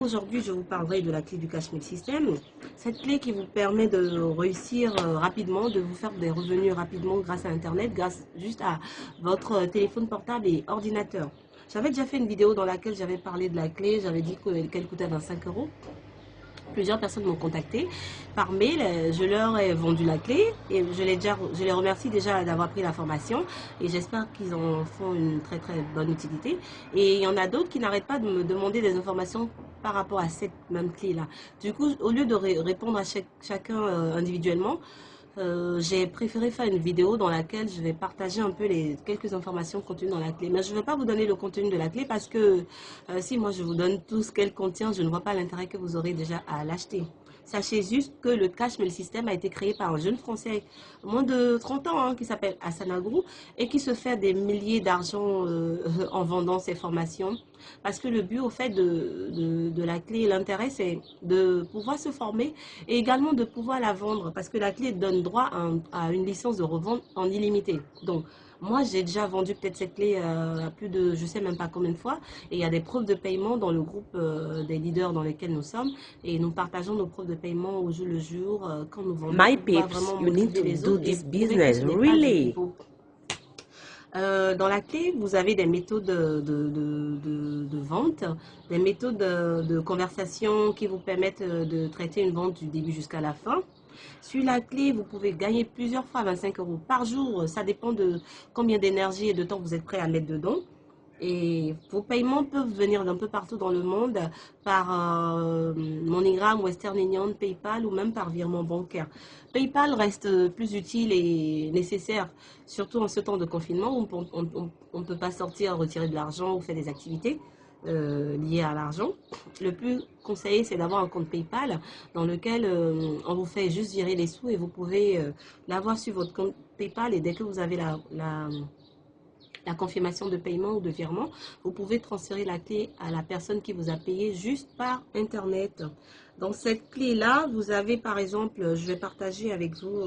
Aujourd'hui, je vous parlerai de la clé du Cash Meal System. Cette clé qui vous permet de réussir rapidement, de vous faire des revenus rapidement grâce à Internet, grâce juste à votre téléphone portable et ordinateur. J'avais déjà fait une vidéo dans laquelle j'avais parlé de la clé, j'avais dit qu'elle coûtait 25 euros. Plusieurs personnes m'ont contacté par mail, je leur ai vendu la clé et je les remercie déjà d'avoir pris la formation et j'espère qu'ils en font une très très bonne utilité. Et il y en a d'autres qui n'arrêtent pas de me demander des informations par rapport à cette même clé là. Du coup, au lieu de répondre à chacun individuellement, j'ai préféré faire une vidéo dans laquelle je vais partager un peu quelques informations contenues dans la clé. Mais je ne vais pas vous donner le contenu de la clé parce que si moi je vous donne tout ce qu'elle contient, je ne vois pas l'intérêt que vous aurez déjà à l'acheter. Sachez juste que le Cash Mail System a été créé par un jeune Français, moins de 30 ans, qui s'appelle Hassan Agrou et qui se fait des milliers d'argent en vendant ses formations. Parce que le but, au fait, de la clé, l'intérêt, c'est de pouvoir se former et également de pouvoir la vendre. Parce que la clé donne droit à une licence de revente en illimité. Donc, moi, j'ai déjà vendu peut-être cette clé à plus de, je sais même pas combien de fois. Et il y a des preuves de paiement dans le groupe des leaders dans lesquels nous sommes. Et nous partageons nos preuves de paiement au jour le jour quand nous vendons My pour pouvoir peeps, vraiment you need motiver to les do autres et this prouver que business, ce n'est pas du really. pipeau. Dans la clé, vous avez des méthodes de vente, des méthodes de conversation qui vous permettent de traiter une vente du début jusqu'à la fin. Sur la clé, vous pouvez gagner plusieurs fois 25 euros par jour. Ça dépend de combien d'énergie et de temps vous êtes prêt à mettre dedans. Et vos paiements peuvent venir d'un peu partout dans le monde par MoneyGram, Western Union, PayPal ou même par virement bancaire. PayPal reste plus utile et nécessaire, surtout en ce temps de confinement où on ne peut pas sortir, retirer de l'argent ou faire des activités liées à l'argent. Le plus conseillé, c'est d'avoir un compte PayPal dans lequel on vous fait juste virer les sous et vous pouvez l'avoir sur votre compte PayPal et dès que vous avez la confirmation de paiement ou de virement, vous pouvez transférer la clé à la personne qui vous a payé juste par Internet. Dans cette clé-là, vous avez par exemple, je vais partager avec vous,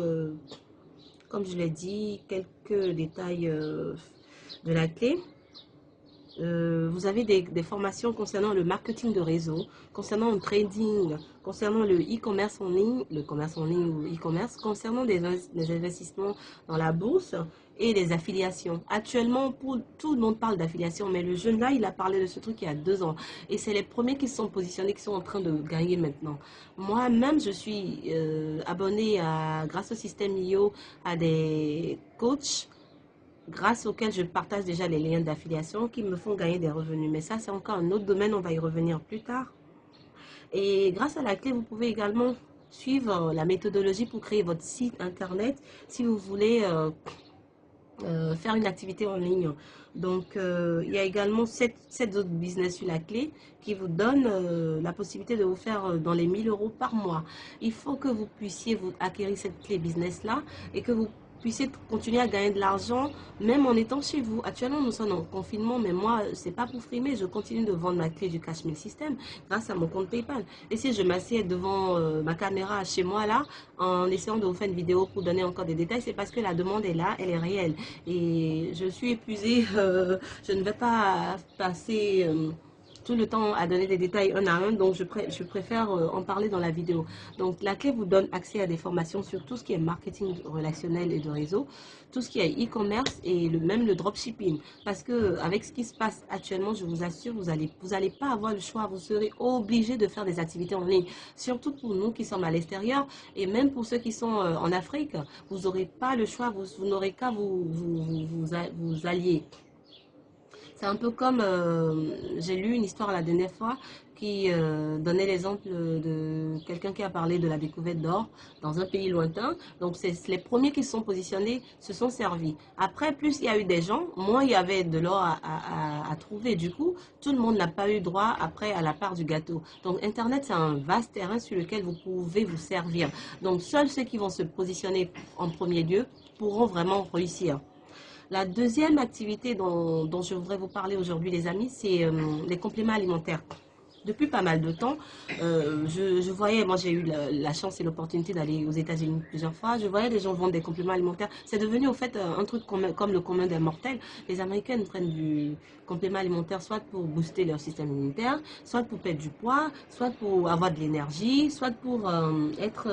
comme je l'ai dit, quelques détails de la clé. Vous avez des formations concernant le marketing de réseau, concernant le trading, concernant le e-commerce en ligne, le commerce en ligne ou e-commerce, concernant des investissements dans la bourse et des affiliations. Actuellement, tout le monde parle d'affiliation, mais le jeune là, il a parlé de ce truc il y a 2 ans. Et c'est les premiers qui se sont positionnés, qui sont en train de gagner maintenant. Moi-même, je suis abonné grâce au système IO à des coachs grâce auxquels je partage déjà les liens d'affiliation qui me font gagner des revenus. Mais ça, c'est encore un autre domaine, on va y revenir plus tard. Et grâce à la clé, vous pouvez également suivre la méthodologie pour créer votre site internet si vous voulez faire une activité en ligne. Donc, il y a également 7 autres business sur la clé qui vous donnent la possibilité de vous faire dans les 1000 euros par mois. Il faut que vous puissiez vous acquérir cette clé business-là et que vous puissiez continuer à gagner de l'argent même en étant chez vous. Actuellement, nous sommes en confinement, mais moi, c'est pas pour frimer. Je continue de vendre ma clé du Cash Meal System grâce à mon compte PayPal. Et si je m'assieds devant ma caméra chez moi là, en essayant de vous faire une vidéo pour donner encore des détails, c'est parce que la demande est là, elle est réelle. Et je suis épuisée, je ne vais pas passer tout le temps à donner des détails un à un, donc je préfère en parler dans la vidéo. Donc la clé vous donne accès à des formations sur tout ce qui est marketing relationnel et de réseau, tout ce qui est e-commerce et même le dropshipping. Parce que avec ce qui se passe actuellement, je vous assure, vous allez pas avoir le choix, vous serez obligé de faire des activités en ligne. Surtout pour nous qui sommes à l'extérieur et même pour ceux qui sont en Afrique, vous n'aurez pas le choix, vous n'aurez qu'à vous allier. C'est un peu comme, j'ai lu une histoire la dernière fois qui donnait l'exemple de quelqu'un qui a parlé de la découverte d'or dans un pays lointain. Donc, c'est les premiers qui se sont positionnés, se sont servis. Après, plus il y a eu des gens, moins il y avait de l'or à trouver. Du coup, tout le monde n'a pas eu droit après à la part du gâteau. Donc, Internet, c'est un vaste terrain sur lequel vous pouvez vous servir. Donc, seuls ceux qui vont se positionner en premier lieu pourront vraiment réussir. La deuxième activité dont je voudrais vous parler aujourd'hui, les amis, c'est les compléments alimentaires. depuis pas mal de temps, je voyais, moi j'ai eu la chance et l'opportunité d'aller aux États-Unis plusieurs fois, je voyais les gens vendre des compléments alimentaires. C'est devenu au fait un truc comme le commun des mortels. Les Américains prennent du complément alimentaire soit pour booster leur système immunitaire, soit pour perdre du poids, soit pour avoir de l'énergie, soit pour être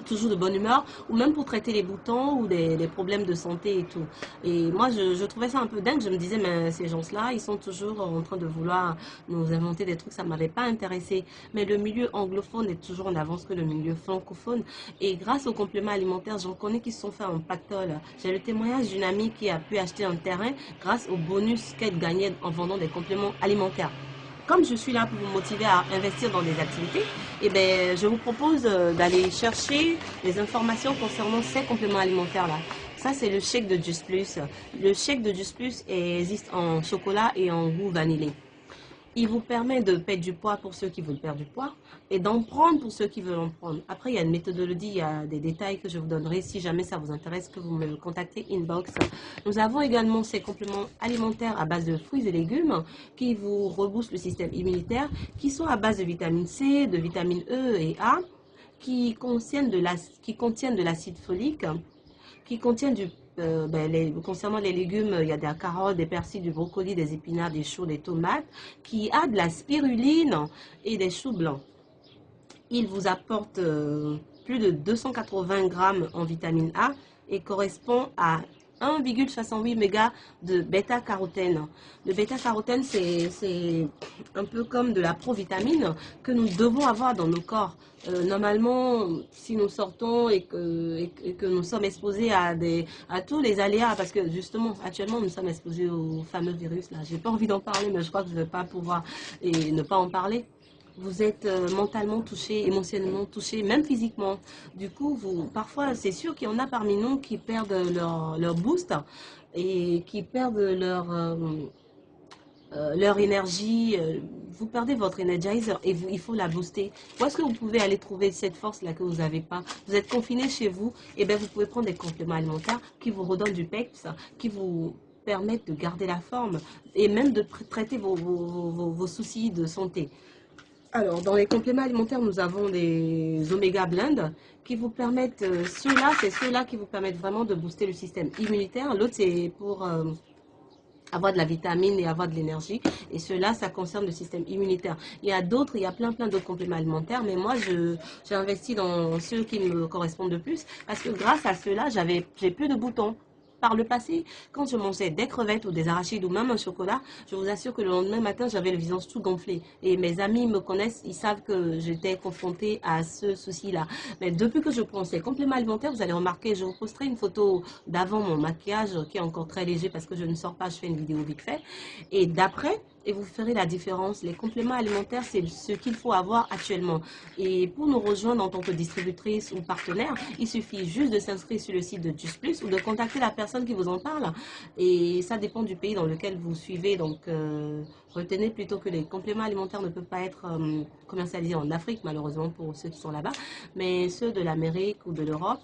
toujours de bonne humeur, ou même pour traiter les boutons ou des problèmes de santé et tout. Et moi, je trouvais ça un peu dingue. Je me disais, mais ces gens-là, ils sont toujours en train de vouloir nous inventer des trucs, ça ne m'avait pas intéressé. Mais le milieu anglophone est toujours en avance que le milieu francophone. Et grâce aux compléments alimentaires, j'en connais qui se sont fait un pactole. J'ai le témoignage d'une amie qui a pu acheter un terrain grâce au bonus qu'elle gagnait en vendant des compléments alimentaires. Comme je suis là pour vous motiver à investir dans des activités, eh ben, je vous propose d'aller chercher les informations concernant ces compléments alimentaires-là. Ça, c'est le shake de Just Plus. Le shake de Just Plus existe en chocolat et en goût vanillé. Il vous permet de perdre du poids pour ceux qui veulent perdre du poids et d'en prendre pour ceux qui veulent en prendre. Après, il y a une méthodologie, il y a des détails que je vous donnerai si jamais ça vous intéresse, que vous me contactez inbox. Nous avons également ces compléments alimentaires à base de fruits et légumes qui vous reboostent le système immunitaire, qui sont à base de vitamine C, de vitamine E et A, qui contiennent de l'acide folique, qui contient concernant les légumes, il y a des carottes, des persils, du brocoli, des épinards, des choux, des tomates, qui a de la spiruline et des choux blancs. Il vous apporte plus de 280 grammes en vitamine A et correspond à 1,68 mégas de bêta-carotène. Le bêta-carotène, c'est un peu comme de la provitamine que nous devons avoir dans nos corps. Normalement, si nous sortons et que nous sommes exposés à tous les aléas, parce que justement, actuellement, nous sommes exposés au fameux virus là. J'ai pas envie d'en parler, mais je crois que je ne vais pas pouvoir et ne pas en parler. Vous êtes mentalement touché, émotionnellement touché, même physiquement. Du coup, parfois, c'est sûr qu'il y en a parmi nous qui perdent leur boost et qui perdent leur énergie. Vous perdez votre energizer et il faut la booster. Où est-ce que vous pouvez aller trouver cette force-là que vous n'avez pas? Vous êtes confiné chez vous, et bien vous pouvez prendre des compléments alimentaires qui vous redonnent du peps, qui vous permettent de garder la forme et même de traiter vos soucis de santé. Alors, dans les compléments alimentaires, nous avons des Oméga Blend qui vous permettent, ceux-là, c'est ceux-là qui vous permettent vraiment de booster le système immunitaire. L'autre, c'est pour avoir de la vitamine et avoir de l'énergie. Et ceux-là, ça concerne le système immunitaire. Il y a d'autres, il y a plein d'autres compléments alimentaires, mais moi, j'ai investi dans ceux qui me correspondent le plus parce que grâce à ceux-là, j'ai plus de boutons. Par le passé, quand je mangeais des crevettes ou des arachides ou même un chocolat, je vous assure que le lendemain matin, j'avais le visage tout gonflé. Et mes amis me connaissent, ils savent que j'étais confrontée à ce souci-là. Mais depuis que je prends ces compléments alimentaires, vous allez remarquer, je vous posterai une photo d'avant mon maquillage qui est encore très léger parce que je ne sors pas, je fais une vidéo vite fait. Et d'après, et vous ferez la différence. Les compléments alimentaires, c'est ce qu'il faut avoir actuellement. Et pour nous rejoindre en tant que distributrice ou partenaire, il suffit juste de s'inscrire sur le site de Just Plus ou de contacter la personne qui vous en parle. Et ça dépend du pays dans lequel vous suivez. Donc, retenez plutôt que les compléments alimentaires ne peuvent pas être commercialisés en Afrique, malheureusement pour ceux qui sont là-bas. Mais ceux de l'Amérique ou de l'Europe,